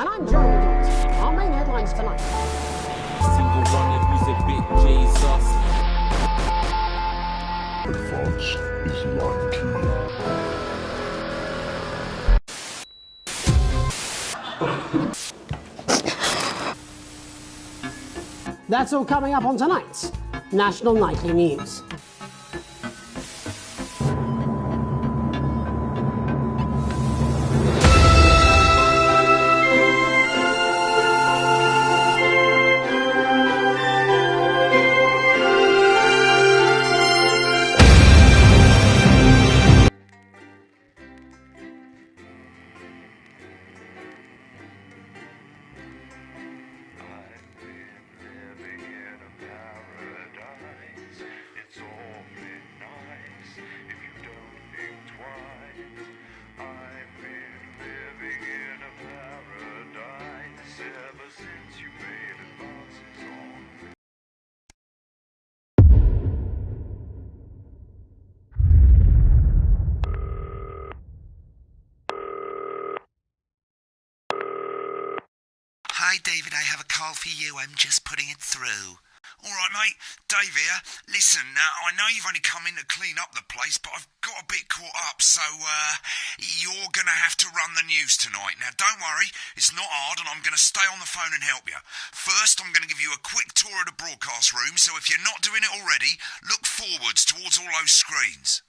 And I'm Jeremy Dawson. Our main headlines tonight. Single rendezvous a bit Jesus. France is lying to you. That's all coming up on tonight's National Nightly News. Hi, David, I have a call for you. I'm just putting it through. All right, mate. Dave here. Listen, I know you've only come in to clean up the place, but I've got a bit caught up, so you're going to have to run the news tonight. Now, don't worry, it's not hard, and I'm going to stay on the phone and help you. First, I'm going to give you a quick tour of the broadcast room, so if you're not doing it already, look forwards towards all those screens.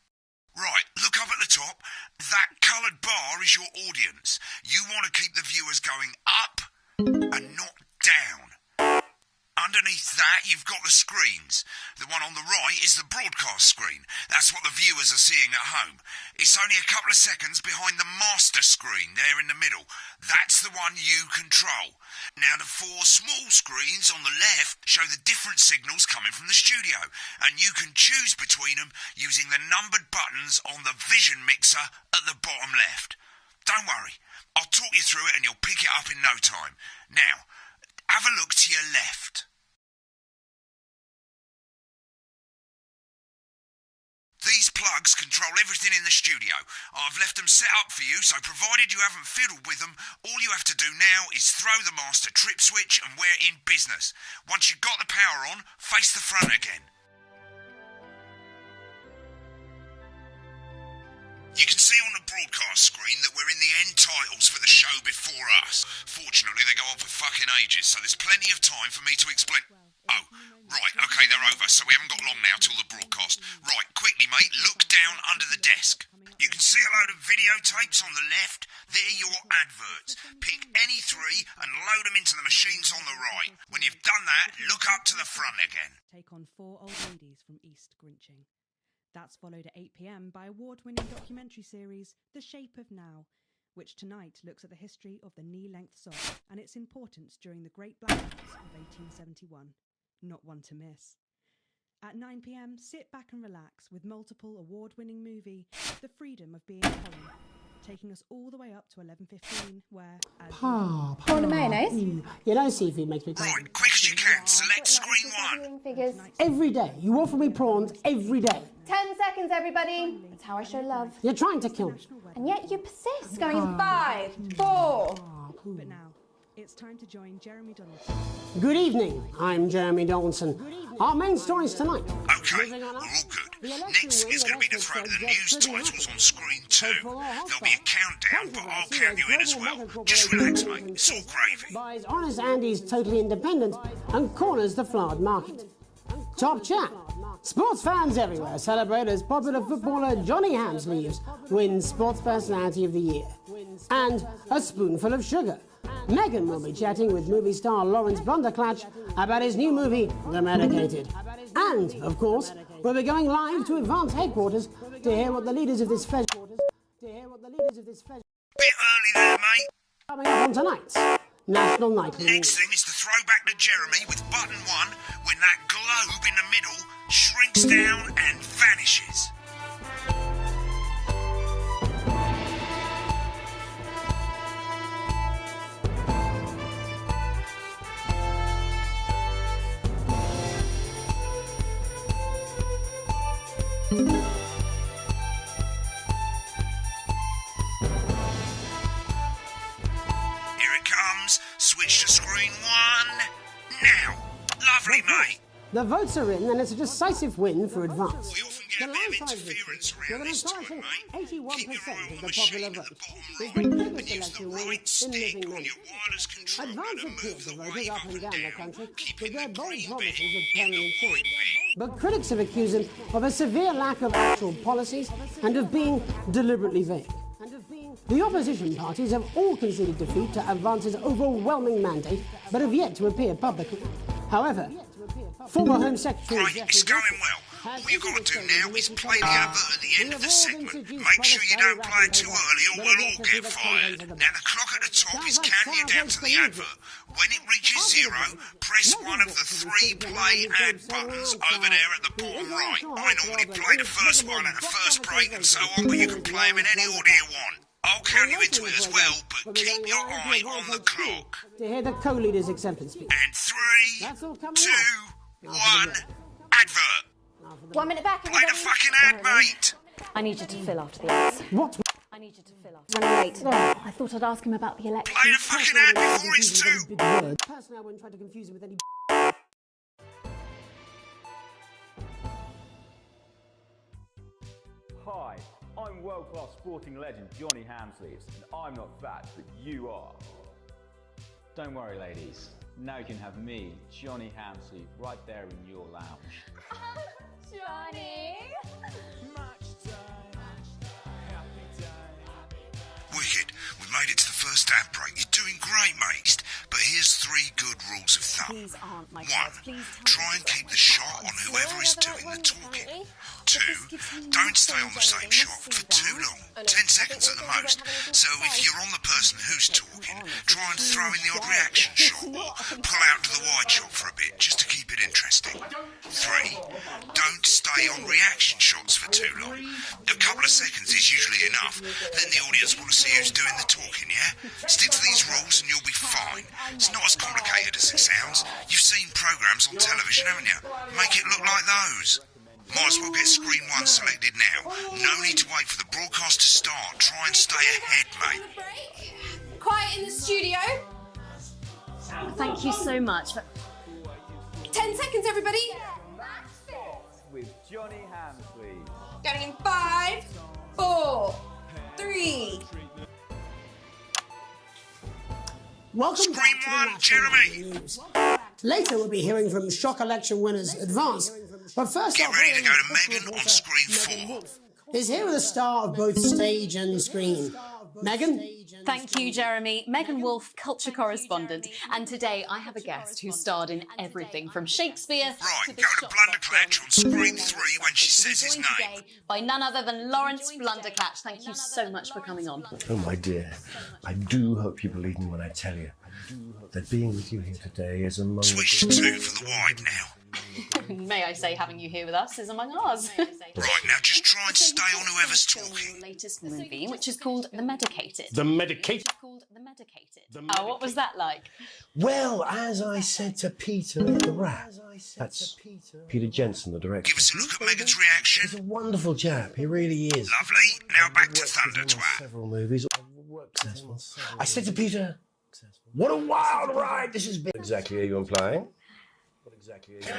Right, look up at the top. That coloured bar is your audience. You want to keep the viewers going up and not down. Underneath that, you've got the screens. The one on the right is the broadcast screen. That's what the viewers are seeing at home. It's only a couple of seconds behind the master screen there in the middle. That's the one you control. Now, the four small screens on the left show the different signals coming from the studio, and you can choose between them using the numbered buttons on the vision mixer at the bottom left. Don't worry, I'll talk you through it and you'll pick it up in no time. Now, have a look to your left. These plugs control everything in the studio. I've left them set up for you, so provided you haven't fiddled with them, all you have to do now is throw the master trip switch and we're in business. Once you've got the power on, face the front again. You can see on the broadcast screen that we're in the end titles for the show before us. Fortunately, they go on for fucking ages, so there's plenty of time for me to explain... Oh, right, okay, they're over, so we haven't got long now till the broadcast. Right, quickly, mate, look down under the desk. You can see a load of videotapes on the left. They're your adverts. Pick any three and load them into the machines on the right. When you've done that, look up to the front again. Take on 4 old ladies from East Grinching. That's followed at 8 p.m. by award-winning documentary series The Shape of Now, which tonight looks at the history of the knee-length sock and its importance during the Great Blackouts of 1871. Not one to miss. At 9 p.m, sit back and relax with multiple award-winning movie The Freedom of Being Colin, taking us all the way up to 11:15, where... Corn and mayonnaise? You know seafood makes me crazy. Right, quick as you can, select screen 1. Figures. Every day. You offer me prawns every day. 10 seconds, everybody. That's how I show love. You're trying to kill me. And yet you persist, going in 5, 4. But now, it's time to join Jeremy Donaldson. Good evening, I'm Jeremy Donaldson. Our main stories tonight. Okay, we're all good. Next is going to be the throw to the news titles on screen 2. There'll be a countdown, but I'll count you in as well. Just relax, mate. It's all gravy. Buys Honest Andy's Totally Independent and corners the flowered market. Top chat. Sports fans everywhere celebrate as popular footballer Johnny Hamsleeves wins Sports Personality of the Year. And a spoonful of sugar. Meghan will be chatting with movie star Lawrence Blunderclatch about his new movie, The Medicated. And, of course, we'll be going live to Advance headquarters to hear what the leaders of this Bit early there, mate. coming up on tonight's National Nightly News. Next thing is to throw back to Jeremy with button 1 when that globe in the middle shrinks down and vanishes. Hams, switch to screen 1 now. Lovely, mate. The votes are in, and it's a decisive win for Advance. We often get a bit of interference around this time, mate. Keep your eye on the machine at the bottom right, and use the right stick on your wireless controller Advance to appealed move to the voters wave up up and and down the down, country with keeping their the bold green promises bit of in permanent the change. white bit. But critics have accused him of a severe lack of actual policies and of being deliberately vague. The opposition parties have all conceded defeat to Advance's overwhelming mandate, but have yet to appear publicly. However, former Home Secretary Right, it's going well. All you've got to do now is play the advert at the end of the segment. Make sure you don't play it too early or we'll all get fired. Now the clock at the top is counting you down to the advert. When it reaches 0, press one of the 3 play ad buttons over there at the bottom right. I normally play the first one at the first break and so on, but you can play them in any order you want. I'll count you into it as well, but keep your eye on the clock. to hear the co-leader's acceptance speech. And 3, 2, 1, advert. 1 minute back. Play the fucking ad, mate. I need you to fill after the ads. What? I need you to fill after. Running late. I thought I'd ask him about the election. Play the fucking ad before it's too. Big word. Personally, I wouldn't try to confuse him with any. Hi, I'm world-class sporting legend Johnny Hamsleeves, and I'm not fat, but you are. Don't worry, ladies. Now you can have me, Johnny Hamsleeve, right there in your lounge. Johnny. Wicked. We made it to the first ad break. You're doing great, mate. But here's 3 good rules of thumb. These aren't my 1. cards. Please tell Try me. and keep the shot on whoever is doing the talking. 2. Don't stay on the same shot for too long. 10 seconds at the most. So if you're on the person who's talking, try and throw in the odd reaction shot or pull out to the wide shot for a bit just to keep it interesting. 3. Don't stay on reaction shots for too long. A couple of seconds is usually enough. Then the audience want to see who's doing the talking, yeah? Stick to these rules and you'll be fine. It's not as complicated as it sounds. You've seen programmes on television, haven't you? Make it look like those. Might as well get screen 1 selected now. No need to wait for the broadcast to start. Try and stay ahead, mate. Quiet in the studio. Thank you so much. 10 seconds, everybody. With Johnny Hamsleeve. Going in 5, 4, 3. Welcome Screen back to the 1, National Jeremy. News. Later, we'll be hearing from shock election winners Advance. But first, Get off, ready to go to quick Megan on reporter screen Megan 4. Wolf is here with a star of both stage and screen. Megan? Thank you, Jeremy. Megan Wolf, culture correspondent. And today I have a guest who starred in everything from Shakespeare Right, to go the to shop Blunderclatch on screen 3 when she to be says his joined name. today by none other than Lawrence Blunderclatch. Thank you so much for coming on. Oh, my dear, I do hope you believe me when I tell you that being with you here today is among Switch to 2 for the wide now. May I say, having you here with us is among ours. Right, now just try and stay on whoever's talking. Latest movie, which is called The Medicated. The Medicated. Oh, what was that like? Well, as I said to Peter the Rat, that's Peter Jensen, the director. Give us a look at Megan's He's reaction. a wonderful chap, he really is. Lovely. Now back to Thunder He's been on Twat. several movies. Successful. I said to Peter, what a wild ride this has been. Exactly are you implying?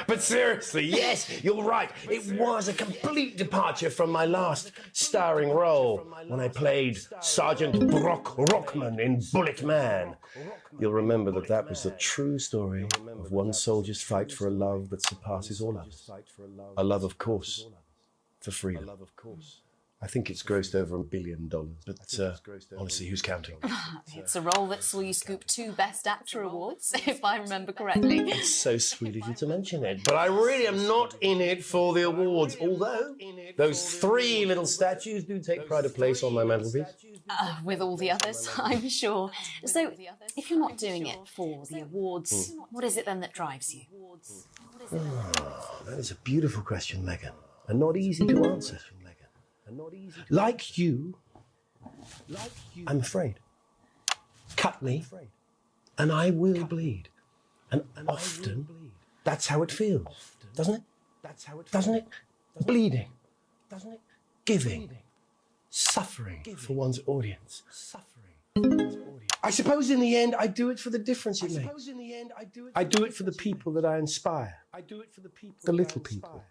But seriously, yes, you're right. It was a complete departure from my last starring role when I played Sergeant Brock Rockman in Bullet Man. You'll remember that that was the true story of one soldier's fight for a love that surpasses all others. A love, of course, for freedom. I think it's grossed over $1 billion, but honestly, who's counting? It's a role that saw you scoop 2 Best Actor awards, if I remember correctly. It's so sweet of you to mention it, but I really am not in it for the awards, although those 3 little statues do take pride of place on my mantelpiece. With all the others, I'm sure. So, if you're not doing it for the awards, what is it then that drives you? That is a beautiful question, Megan, and not easy to answer. Like you, I'm afraid. Cut me, and I will bleed. And often, that's how it feels, doesn't it? Doesn't it? Bleeding, giving, suffering for one's audience. I suppose in the end, I do it for the difference it makes. I do it for the people that I inspire. The little people.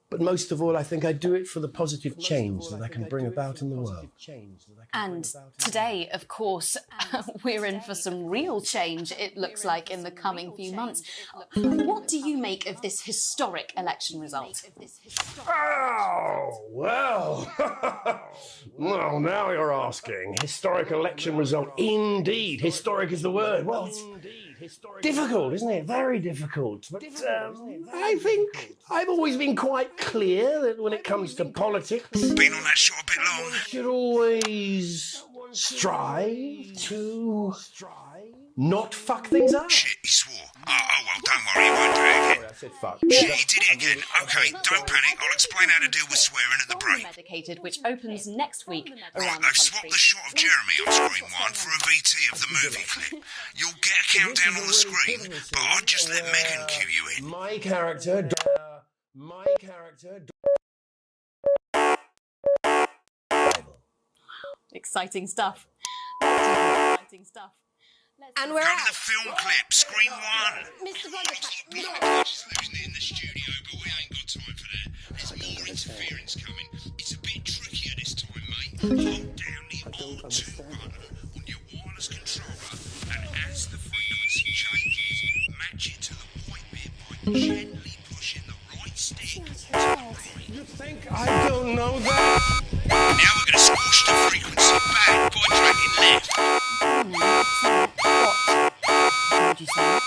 But most of all, I think I do it for the positive change that I can bring about in the world. And today, of course, we're in for some real change, it looks like, in the coming few months. What do you make of this historic election result? Oh, well. Well, now you're asking. Historic election result. Indeed. Historic is the word. Well, it's difficult, isn't it? Very difficult. But I think I've always been quite clear that when it comes to politics, Been on that shot a bit long. you should always strive to not fuck things up. Shit, he swore. Oh, well, don't worry, he won't do it again. I said fuck. Shit, he did it again. Okay, don't panic. I'll explain how to deal with swearing at the break. Medicated, which opens next week Right, around the they've swapped country. the shot of Jeremy on screen one for a VT of the movie clip. You'll get a countdown on the screen, but I'll just let Megan cue you in. My character. Exciting stuff. Exciting stuff. And we're Go to out. the film clip, screen one. Mr. Bonnet. We're just losing it in the studio, but we ain't got time for that. There's more interference coming. It's a bit trickier this time, mate. Hold down the R2 button on your wireless controller, and as the frequency changes, match it to the point bit by gently pushing the right stick to the right. You think I don't know that? Now we're going to squash the frequency back by dragging left. What would you say?